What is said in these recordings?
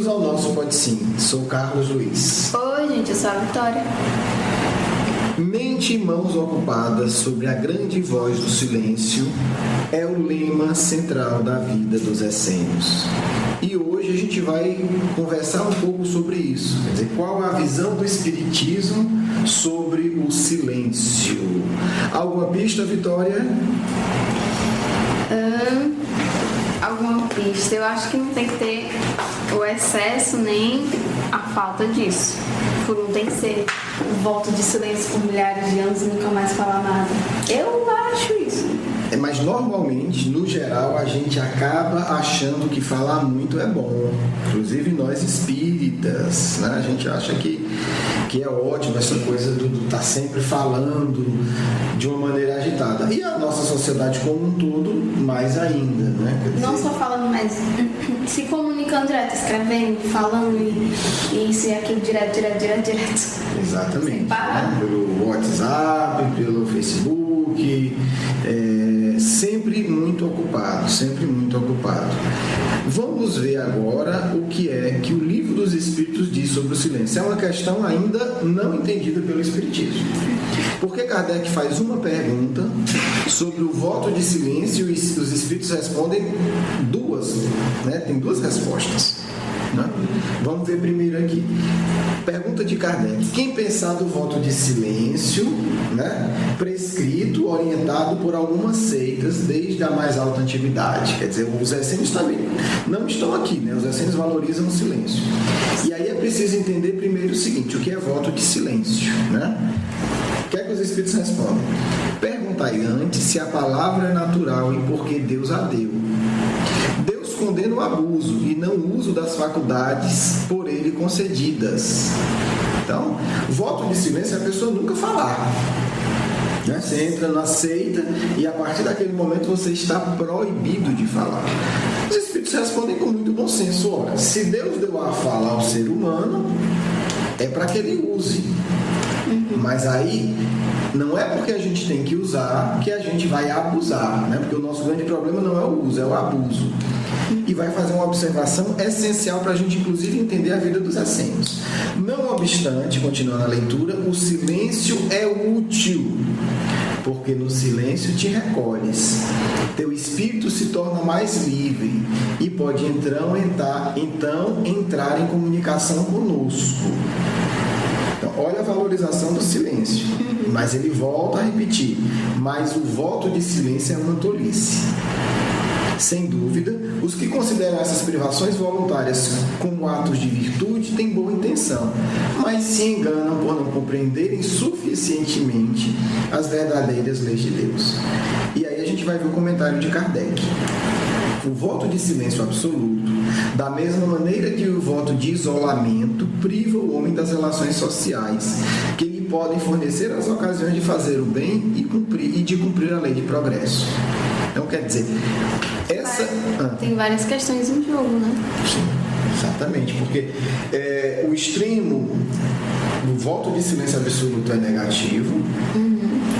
Bem-vindos ao nosso Pode Sim. Sou Carlos Luiz. Oi, gente, eu sou a Vitória. Mente e mãos ocupadas sobre a grande voz do silêncio é o lema central da vida dos essênios. E hoje a gente vai conversar um pouco sobre isso. Quer dizer, qual a visão do Espiritismo sobre o silêncio? Alguma pista, Vitória? Alguma pista? Eu acho que não tem que ter o excesso nem a falta disso. Não tem que ser um voto de silêncio por milhares de anos e nunca mais falar nada. Eu acho isso. Mas normalmente, no geral, a gente acaba achando que falar muito é bom. Inclusive nós espíritas, né? A gente acha que é ótimo essa coisa do estar sempre falando de uma maneira agitada. E a nossa sociedade como um todo, mais ainda, né? Quer dizer, não só falando, mas se comunicando direto, escrevendo, falando e isso e aquilo direto. Exatamente. Sem parar. Né? Pelo WhatsApp, pelo Facebook, sempre muito ocupado. Vamos ver agora o que é que o Livro dos Espíritos diz sobre o silêncio. É uma questão ainda não entendida pelo Espiritismo. Porque Kardec faz uma pergunta sobre o voto de silêncio e os Espíritos respondem duas, né? Tem duas respostas. Né? Vamos ver primeiro aqui. Pergunta de Kardec: quem pensar do voto de silêncio, né, prescrito, orientado por algumas seitas desde a mais alta antiguidade? Quer dizer, os essênios também não estão aqui, né? Os essênios valorizam o silêncio. E aí é preciso entender primeiro o seguinte: o que é voto de silêncio, né? O que é que os Espíritos respondem? Perguntai antes se a palavra é natural e por que Deus a deu. Deus condena o abuso e não o uso das faculdades por ele concedidas. Então, voto de silêncio é a pessoa nunca falar. Né? Você entra na seita e a partir daquele momento você está proibido de falar. Os Espíritos respondem com muito bom senso: ora, se Deus deu a fala ao ser humano, é para que ele use. Mas aí não é porque a gente tem que usar que a gente vai abusar, né? Porque o nosso grande problema não é o uso, é o abuso. E vai fazer uma observação essencial para a gente, inclusive, entender a vida dos essênios. Não obstante, continuando a leitura, o silêncio é útil, porque no silêncio te recolhes. Teu espírito se torna mais livre e pode então entrar em comunicação conosco. Então, olha a valorização do silêncio. Mas ele volta a repetir: mas o voto de silêncio é uma tolice. Sem dúvida, os que consideram essas privações voluntárias como atos de virtude têm boa intenção, mas se enganam por não compreenderem suficientemente as verdadeiras leis de Deus. E aí a gente vai ver o comentário de Kardec. O voto de silêncio absoluto, da mesma maneira que o voto de isolamento, priva o homem das relações sociais, que lhe podem fornecer as ocasiões de fazer o bem e de cumprir a lei de progresso. Então, quer dizer, tem várias questões em jogo, né? Sim, exatamente, porque o extremo do voto de silêncio absoluto é negativo,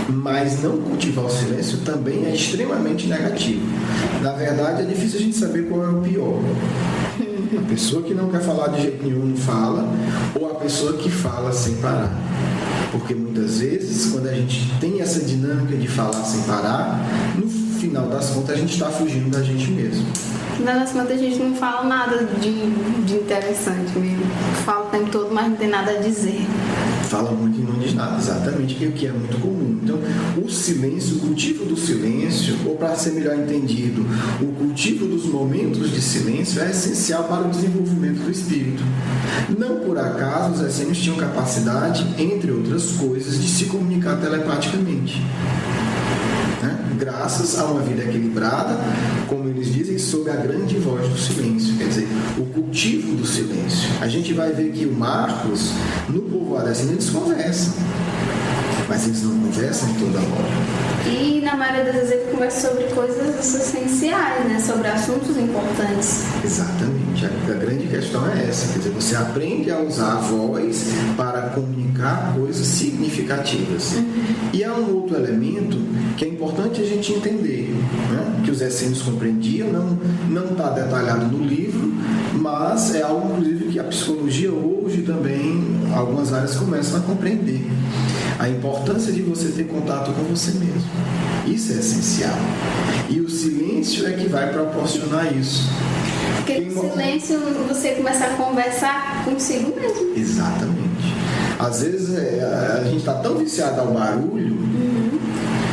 mas não cultivar o silêncio também é extremamente negativo. Na verdade, é difícil a gente saber qual é o pior. A pessoa que não quer falar de jeito nenhum não fala, ou a pessoa que fala sem parar. Porque muitas vezes, quando a gente tem essa dinâmica de falar sem parar, no final das contas a gente está fugindo da gente mesmo. No final das contas a gente não fala nada de interessante mesmo. Fala o tempo todo, mas não tem nada a dizer. Fala muito e não diz nada, exatamente, o que é muito comum. Então, o silêncio, o cultivo do silêncio, ou para ser melhor entendido, o cultivo dos momentos de silêncio é essencial para o desenvolvimento do espírito. Não por acaso os essênios tinham capacidade, entre outras coisas, de se comunicar telepaticamente. Graças a uma vida equilibrada, como eles dizem, sob a grande voz do silêncio, quer dizer, o cultivo do silêncio. A gente vai ver que o Marcos, no povoado assim, eles conversam, mas eles não conversam toda hora. E na maioria das vezes ele conversa sobre coisas essenciais, né? Sobre assuntos importantes. Exatamente. A grande questão é essa. Quer dizer, você aprende a usar a voz para comunicar coisas significativas. E há um outro elemento que é importante a gente entender, né? Que os essênios compreendiam, não está detalhado no livro, mas é algo, inclusive, que a psicologia hoje também, algumas áreas começam a compreender. A importância de você ter contato com você mesmo. Isso é essencial. E o silêncio é que vai proporcionar isso. Porque no silêncio você começa a conversar consigo mesmo. Exatamente. Às vezes a gente está tão viciado ao barulho,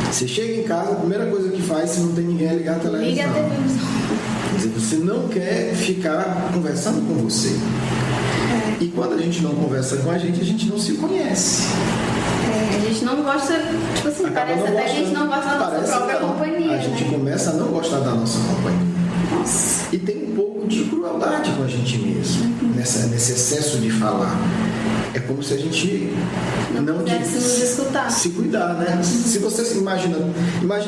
você chega em casa, a primeira coisa que faz, se não tem ninguém, é ligar a televisão. Liga a televisão. Quer dizer, você não quer ficar conversando com você. E quando a gente não conversa com a gente não se conhece. A gente não gosta, tipo assim, parece até que a gente não gosta da nossa própria companhia. A gente começa a não gostar da nossa companhia. Nossa. E tem um pouco de crueldade com a gente mesmo, nesse excesso de falar. É como se a gente não pudéssemos escutar. Se cuidar, né? Se você se imagina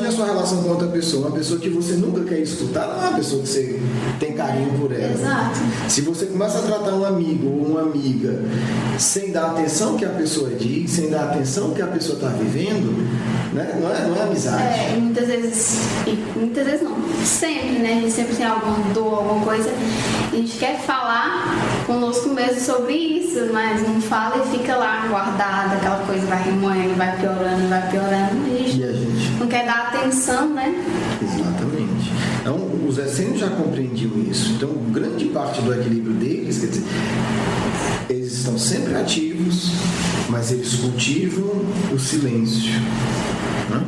a sua relação com outra pessoa, uma pessoa que você nunca quer escutar, não é uma pessoa que você tem carinho por ela. Exato. Se você começa a tratar um amigo ou uma amiga sem dar atenção que a pessoa diz, sem dar atenção que a pessoa está vivendo, né? Não é amizade. Muitas vezes não, sempre, né? A gente sempre tem alguma dor, alguma coisa, a gente quer falar conosco mesmo sobre isso, mas não fala e fica lá guardada, aquela coisa vai remoendo, vai piorando. A gente não quer dar atenção, né? Exatamente. Então, os essênios já compreendiam isso. Então, grande parte do equilíbrio deles, quer dizer, eles estão sempre ativos, mas eles cultivam o silêncio. Né?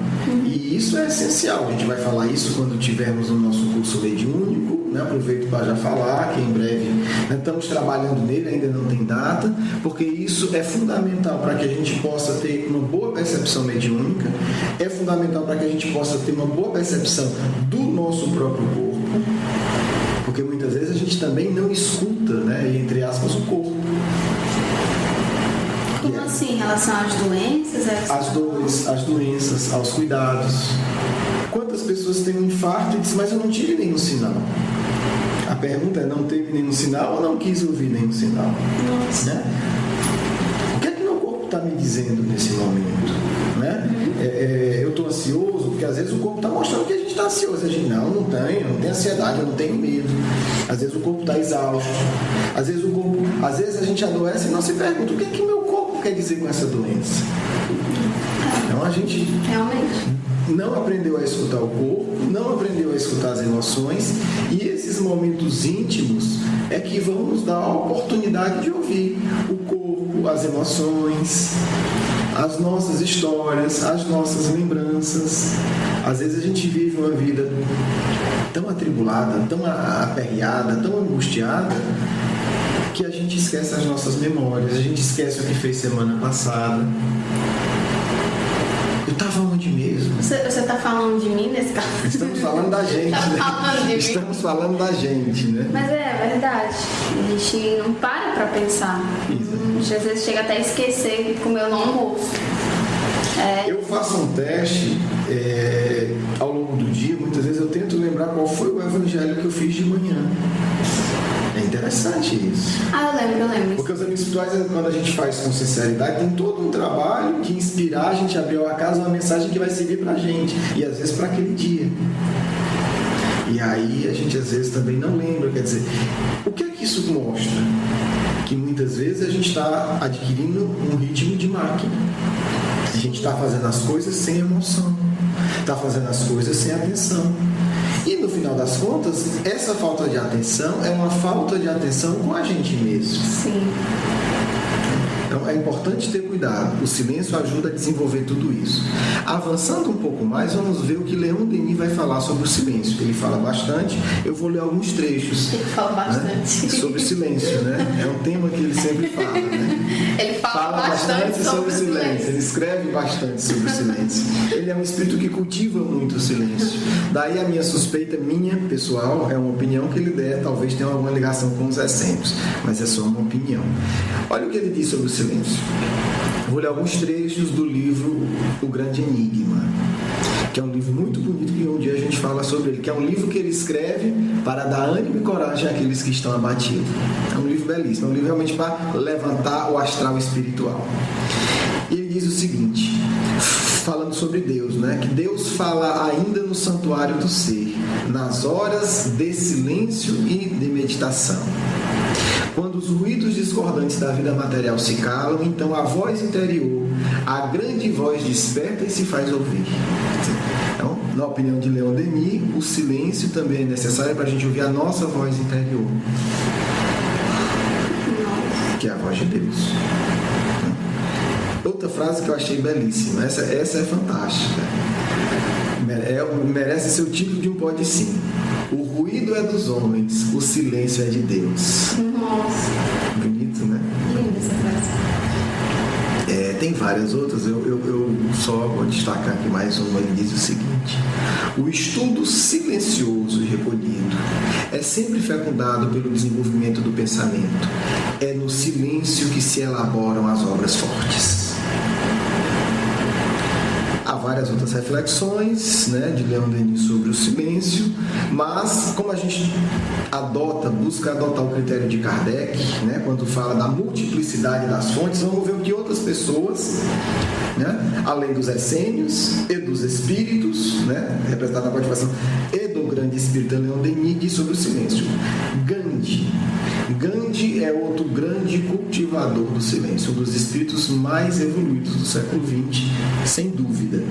E isso é essencial. A gente vai falar isso quando tivermos no nosso curso mediúnico. Né? Aproveito para já falar que em breve, né, estamos trabalhando nele, ainda não tem data, porque isso é fundamental para que a gente possa ter uma boa percepção mediúnica, é fundamental para que a gente possa ter uma boa percepção do nosso próprio corpo, porque muitas vezes a gente também não escuta, né, entre aspas, o corpo. Como assim? Em relação às doenças? Às dores, às doenças, aos cuidados. Quantas pessoas têm um infarto e dizem, mas eu não tive nenhum sinal? A pergunta é, não teve nenhum sinal ou não quis ouvir nenhum sinal? Nossa. Né? O que é que meu corpo está me dizendo nesse momento? Né? Eu estou ansioso, porque às vezes o corpo está mostrando que a gente está ansioso. A gente, não tenho ansiedade, eu não tenho medo. Às vezes o corpo está exausto. Às vezes a gente adoece e não se pergunta, o que é que meu corpo quer dizer com essa doença? Então a gente... Realmente. Não aprendeu a escutar o corpo, não aprendeu a escutar as emoções, e esses momentos íntimos é que vão nos dar a oportunidade de ouvir o corpo, as emoções, as nossas histórias, as nossas lembranças. Às vezes a gente vive uma vida tão atribulada, tão aperreada, tão angustiada, que a gente esquece as nossas memórias, a gente esquece o que fez semana passada. Eu estava onde mesmo? Você está falando de mim nesse caso? Estamos falando da gente, tá falando de Estamos falando da gente, né? Mas é verdade. A gente não para pensar. A gente às vezes chega até a esquecer de comer no almoço. Eu faço um teste ao longo do dia, muitas vezes eu tento lembrar qual foi o evangelho que eu fiz de manhã. É interessante isso. Eu lembro. Porque os amigos espirituais, quando a gente faz com sinceridade, tem todo um trabalho de inspirar a gente a abrir a casa uma mensagem que vai servir pra gente. E às vezes para aquele dia. E aí a gente às vezes também não lembra. Quer dizer, o que é que isso mostra? Que muitas vezes a gente está adquirindo um ritmo de máquina. A gente está fazendo as coisas sem emoção. Está fazendo as coisas sem atenção. E no final das contas, essa falta de atenção é uma falta de atenção com a gente mesmo. Sim. Então é importante ter cuidado. O silêncio ajuda a desenvolver tudo isso. Avançando um pouco mais, vamos ver o que Leon Denis vai falar sobre o silêncio. Ele fala bastante. Eu vou ler alguns trechos. Ele fala bastante. Né? Sobre o silêncio, né? É um tema que ele sempre fala, né? Ele fala bastante sobre o silêncio. Ele escreve bastante sobre o silêncio. Ele é um espírito que cultiva muito o silêncio. Daí a minha suspeita, minha pessoal, é uma opinião que ele der, talvez tenha alguma ligação com os essênios, mas é só uma opinião. Olha o que ele diz sobre o silêncio. Vou ler alguns trechos do livro O Grande Enigma. que é um livro muito bonito, que um dia a gente fala sobre ele, que é um livro que ele escreve para dar ânimo e coragem àqueles que estão abatidos. É um livro belíssimo, é um livro realmente para levantar o astral espiritual. E ele diz o seguinte, falando sobre Deus, né? Que Deus fala ainda no santuário do ser, nas horas de silêncio e de meditação. Quando os ruídos discordantes da vida material se calam, então a voz interior, a grande voz desperta e se faz ouvir. Então, na opinião de Leon Denis, o silêncio também é necessário para a gente ouvir a nossa voz interior, que é a voz de Deus. Outra frase que eu achei belíssima, essa é fantástica. Merece ser o título de um pode sim. O ruído é dos homens, o silêncio é de Deus. Nossa. Bonito, né? Linda essa frase. Tem várias outras, eu só vou destacar aqui mais uma. Ele diz o seguinte: o estudo silencioso e recolhido é sempre fecundado pelo desenvolvimento do pensamento. É no silêncio que se elaboram as obras fortes. Há várias outras reflexões, né, de Leon Denis sobre o silêncio, mas como a gente busca adotar o critério de Kardec, né, quando fala da multiplicidade das fontes, vamos ver o que outras pessoas, né, além dos essênios e dos espíritos, né, representados na participação e do grande espírita Leon Denis, diz sobre o silêncio. Gandhi é outro grande cultivador do silêncio, um dos espíritos mais evoluídos do século XX, sem dúvida.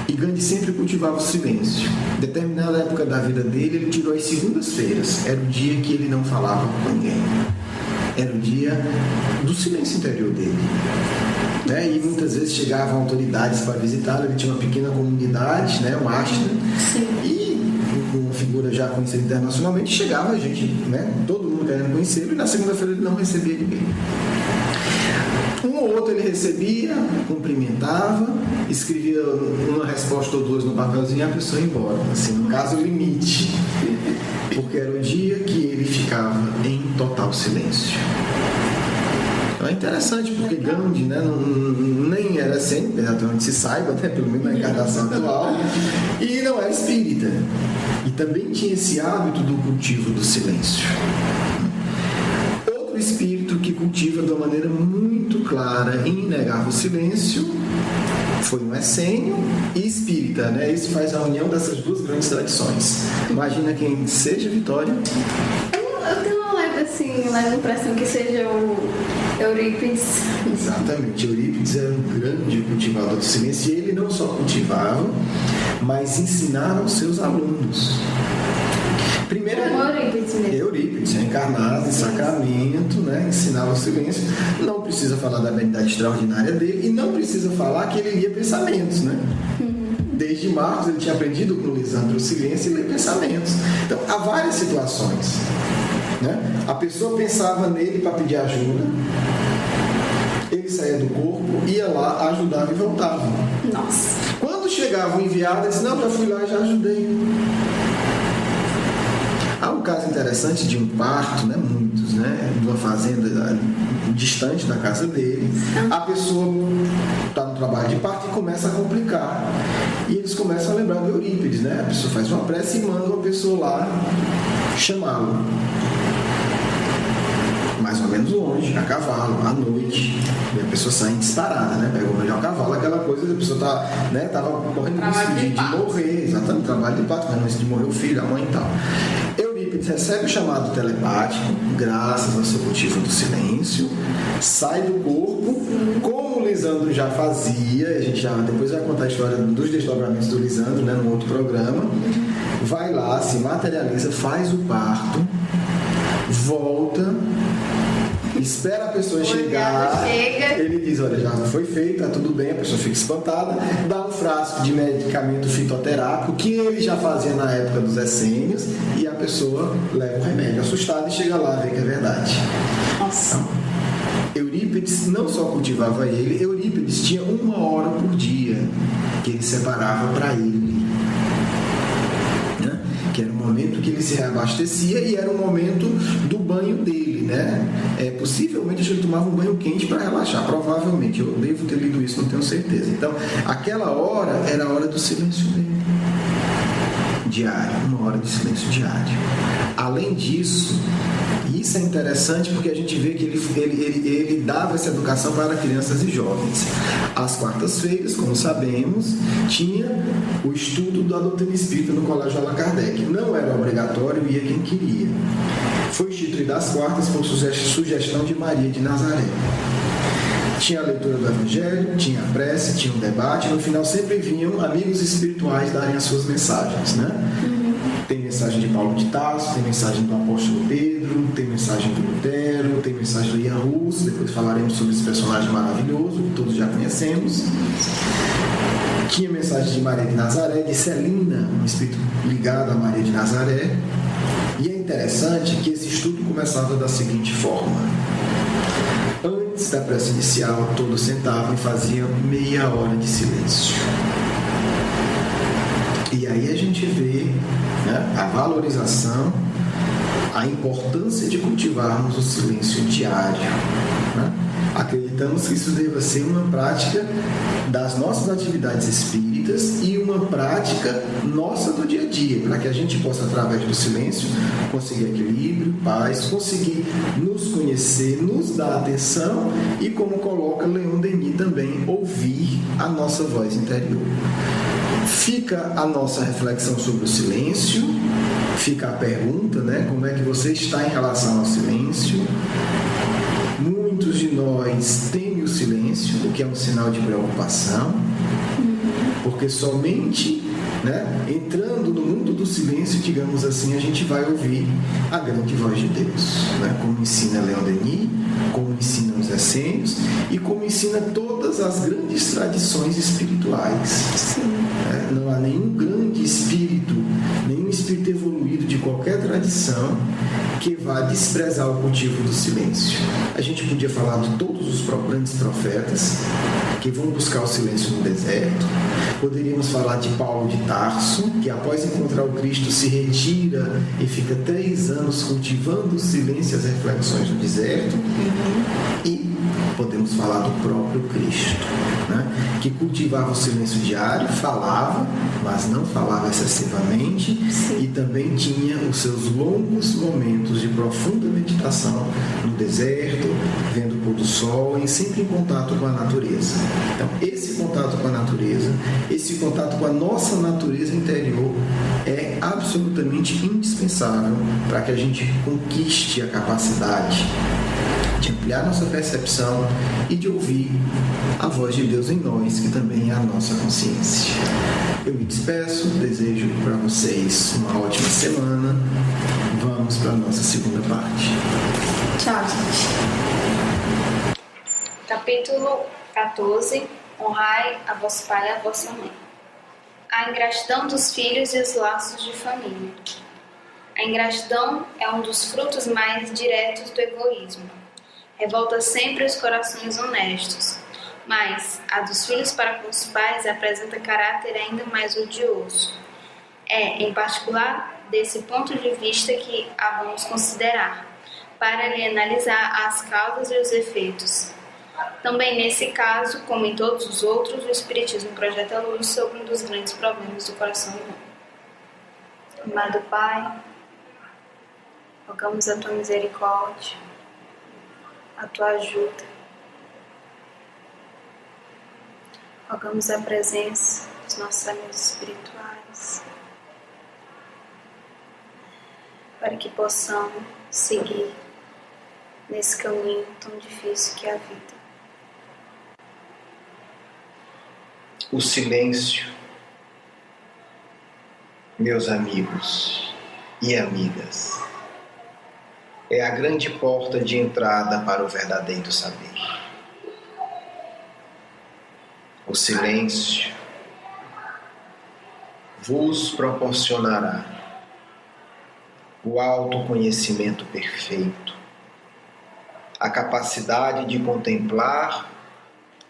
E Gandhi sempre cultivava o silêncio. Em determinada época da vida dele, ele tirou as segundas-feiras. Era o dia que ele não falava com ninguém. Era o dia do silêncio interior dele. Né? E muitas vezes chegavam autoridades para visitá-lo. Ele tinha uma pequena comunidade, né? Um ashram. E uma figura já conhecida internacionalmente, chegava a gente, né? Todo mundo querendo conhecê-lo, e na segunda-feira ele não recebia ninguém. Um ou outro ele recebia, cumprimentava, escrevia uma resposta ou duas no papelzinho e a pessoa ia embora. Assim, no caso, o limite. Porque era o dia que ele ficava em total silêncio. Então é interessante, porque Gandhi, né, nem era sempre, até onde se saiba, né, pelo menos na encarnação atual, e não era espírita. E também tinha esse hábito do cultivo do silêncio. Outro espírito que cultiva de uma maneira muito clara e inegável o silêncio foi um essênio e espírita, né? Isso faz a união dessas duas grandes tradições. Imagina quem seja, Vitória. Eu tenho uma leve impressão que seja o Eurípides. Exatamente, Eurípides era um grande cultivador do silêncio, e ele não só cultivava, mas ensinava aos seus alunos. Primeiro, Eurípides, reencarnado em Sacramento, né, ensinava o silêncio. Não precisa falar da habilidade extraordinária dele, e não precisa falar que ele lia pensamentos, né? Desde Marcos ele tinha aprendido com Lisandro o silêncio e ler pensamentos. Então, há várias situações, né? A pessoa pensava nele para pedir ajuda, ele saía do corpo, ia lá, ajudava e voltava. Nossa. Quando chegava o enviado, ele disse: não, já fui lá e já ajudei. Há um caso interessante de um parto, né, muitos, né, de uma fazenda distante da casa dele. A pessoa está no trabalho de parto e começa a complicar. E eles começam a lembrar do Eurípides, né? A pessoa faz uma prece e manda uma pessoa lá chamá-lo. Mais ou menos longe, a cavalo, à noite. E a pessoa sai disparada, né? Pega o melhor cavalo, aquela coisa, a pessoa estava correndo risco de morrer, exatamente, trabalho de parto, correndo risco de morrer o filho, a mãe e tal. Eurípides recebe o chamado telepático, graças ao seu cultivo do silêncio, sai do corpo, como o Lisandro já fazia, a gente já depois vai contar a história dos desdobramentos do Lisandro, né, num outro programa, vai lá, se materializa, faz o parto, volta, espera a pessoa chegar, ele diz: olha, já foi feito, tá tudo bem, a pessoa fica espantada, dá um frasco de medicamento fitoterápico que ele já fazia na época dos essênios, e a pessoa leva o remédio assustada e chega lá, vê que é verdade. Nossa. Então, Eurípides não só cultivava ele, Eurípides tinha 1 hora por dia que ele separava para ele. que era o momento que ele se reabastecia e era o momento do banho dele, né? Possivelmente ele tomava um banho quente para relaxar, provavelmente, eu devo ter lido isso, não tenho certeza. Então, aquela hora era a hora do silêncio dele, diário, uma hora de silêncio diário. Além disso, isso é interessante porque a gente vê que ele dava essa educação para crianças e jovens. Às quartas-feiras, como sabemos, tinha o estudo da doutrina espírita no Colégio Allan Kardec. Não era obrigatório, ia quem queria. Foi instituído às quartas por sugestão de Maria de Nazaré. Tinha a leitura do Evangelho, tinha a prece, tinha um debate, e no final sempre vinham amigos espirituais darem as suas mensagens, né? Tem mensagem de Paulo de Tarso, tem mensagem do apóstolo Pedro, tem mensagem do Lutero, tem mensagem do Ian Hus, depois falaremos sobre esse personagem maravilhoso, que todos já conhecemos. Tinha mensagem de Maria de Nazaré, de Celina, um espírito ligado a Maria de Nazaré. E é interessante que esse estudo começava da seguinte forma. Antes da prece inicial, todos sentavam e faziam meia hora de silêncio. E aí a gente vê, né, a valorização, a importância de cultivarmos o silêncio diário, né? Acreditamos que isso deva ser uma prática das nossas atividades espíritas e uma prática nossa do dia a dia, para que a gente possa, através do silêncio, conseguir equilíbrio, paz, conseguir nos conhecer, nos dar atenção e, como coloca Leon Denis também, ouvir a nossa voz interior. Fica a nossa reflexão sobre o silêncio, fica a pergunta, né? Como é que você está em relação ao silêncio? Muitos de nós temem o silêncio, o que é um sinal de preocupação, porque somente, né, entrando no mundo do silêncio, digamos assim, a gente vai ouvir a grande voz de Deus, né? Como ensina Leon Denis, como ensinam os essênios e como ensina todas as grandes tradições espirituais. Não há nenhum grande espírito, nenhum espírito evoluído de qualquer tradição que vá desprezar o cultivo do silêncio. A gente podia falar de todos os grandes profetas que vão buscar o silêncio no deserto. Poderíamos falar de Paulo de Tarso, que após encontrar o Cristo se retira e fica 3 anos cultivando o silêncio e as reflexões no deserto. E podemos falar do próprio Cristo, né? Que cultivava o silêncio diário, falava, mas não falava excessivamente. Sim. E também tinha os seus longos momentos de profunda meditação no deserto, vendo o pôr do sol e sempre em contato com a natureza. Então, esse contato com a natureza, esse contato com a nossa natureza interior é absolutamente indispensável para que a gente conquiste a capacidade de ampliar nossa percepção e de ouvir a voz de Deus em nós, que também é a nossa consciência. Eu me despeço, desejo para vocês uma ótima semana. Vamos para a nossa segunda parte. Tchau, gente. Capítulo 14. Honrai a vosso pai e a vossa mãe. A ingratidão dos filhos e os laços de família. A ingratidão é um dos frutos mais diretos do egoísmo. Revolta sempre os corações honestos, mas a dos filhos para com os pais apresenta caráter ainda mais odioso. É, em particular, desse ponto de vista que a vamos considerar, para lhe analisar as causas e os efeitos. Também nesse caso, como em todos os outros, o Espiritismo projeta luz sobre um dos grandes problemas do coração humano. Amado Pai, rogamos a Tua misericórdia, a Tua ajuda. Rogamos a presença dos nossos amigos espirituais, para que possamos seguir nesse caminho tão difícil que é a vida. O silêncio, meus amigos e amigas, é a grande porta de entrada para o verdadeiro saber. O silêncio vos proporcionará o autoconhecimento perfeito, a capacidade de contemplar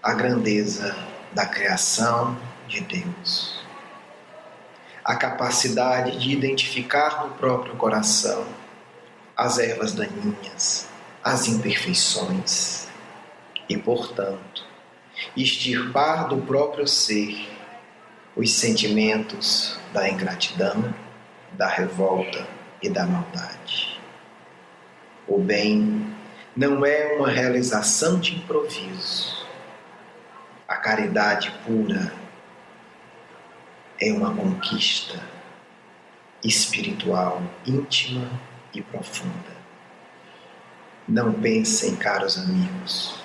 a grandeza da criação de Deus, a capacidade de identificar no próprio coração as ervas daninhas, as imperfeições e, portanto, extirpar do próprio ser os sentimentos da ingratidão, da revolta e da maldade. O bem não é uma realização de improviso. A caridade pura é uma conquista espiritual íntima e profunda. Não pensem, caros amigos,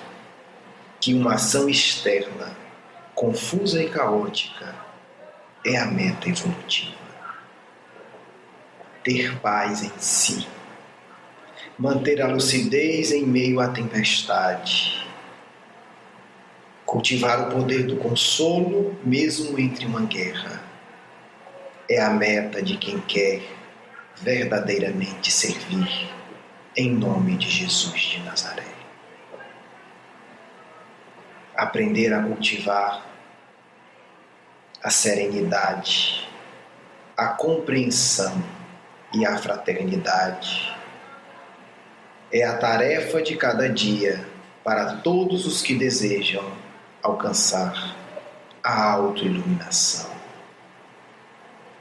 que uma ação externa, confusa e caótica, é a meta evolutiva. Ter paz em si, manter a lucidez em meio à tempestade, cultivar o poder do consolo mesmo entre uma guerra, é a meta de quem quer verdadeiramente servir em nome de Jesus de Nazaré. Aprender a cultivar a serenidade, a compreensão e a fraternidade é a tarefa de cada dia para todos os que desejam alcançar a autoiluminação.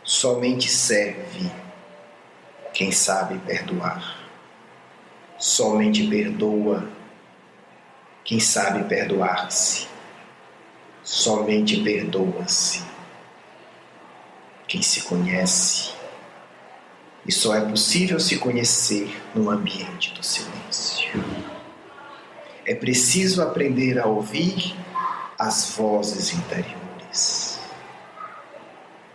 Somente serve quem sabe perdoar. Somente perdoa quem sabe perdoar-se. Somente perdoa-se quem se conhece. E só é possível se conhecer no ambiente do silêncio. É preciso aprender a ouvir as vozes interiores.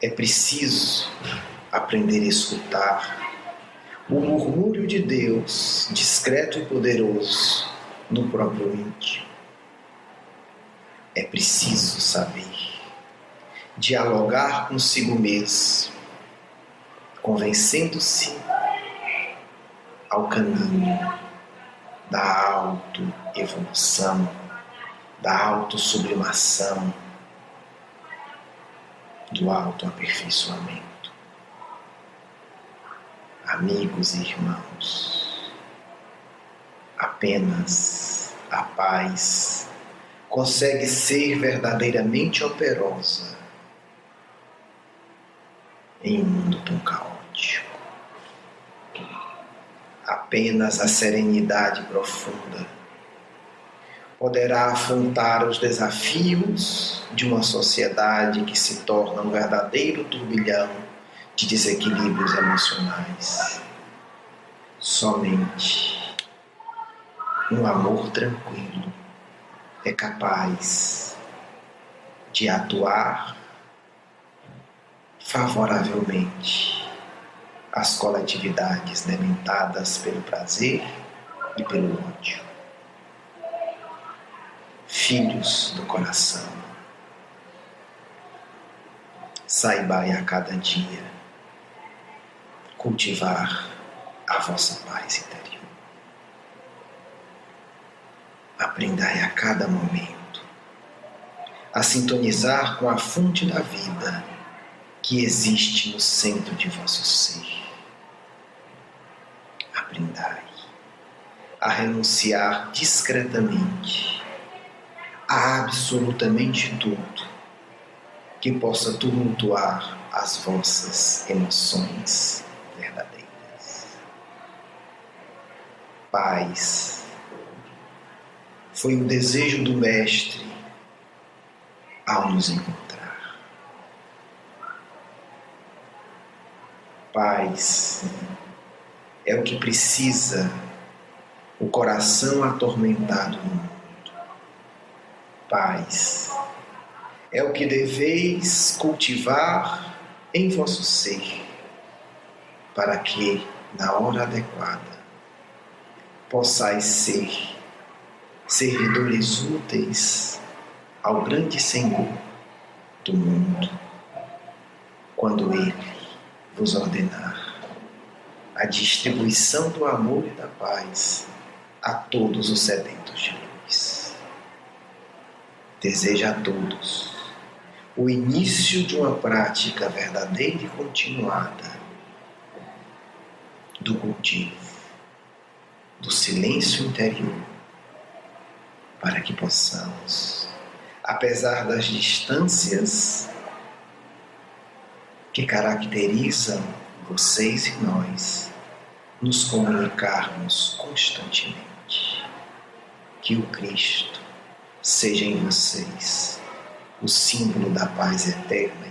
É preciso aprender a escutar o murmúrio de Deus, discreto e poderoso, no próprio íntimo. É preciso saber dialogar consigo mesmo, convencendo-se ao caminho da autoevolução, da autossublimação, do autoaperfeiçoamento. Amigos e irmãos, apenas a paz consegue ser verdadeiramente operosa em um mundo tão caótico. Apenas a serenidade profunda poderá afrontar os desafios de uma sociedade que se torna um verdadeiro turbilhão de desequilíbrios emocionais. Somente um amor tranquilo é capaz de atuar favoravelmente às coletividades dementadas pelo prazer e pelo ódio. Filhos do coração, saibai a cada dia cultivar a vossa paz interior. Aprendai a cada momento a sintonizar com a fonte da vida que existe no centro de vosso ser. Aprendai a renunciar discretamente a absolutamente tudo que possa tumultuar as vossas emoções verdadeiras. Paz foi o desejo do Mestre ao nos encontrar. Paz é o que precisa o coração atormentado no mundo. Paz é o que deveis cultivar em vosso ser, para que, na hora adequada, possais ser servidores úteis ao grande Senhor do mundo, quando Ele vos ordenar a distribuição do amor e da paz a todos os sedentos de luz. Desejo a todos o início de uma prática verdadeira e continuada do cultivo, do silêncio interior, para que possamos, apesar das distâncias que caracterizam vocês e nós, nos comunicarmos constantemente. Que o Cristo seja em vocês o símbolo da paz eterna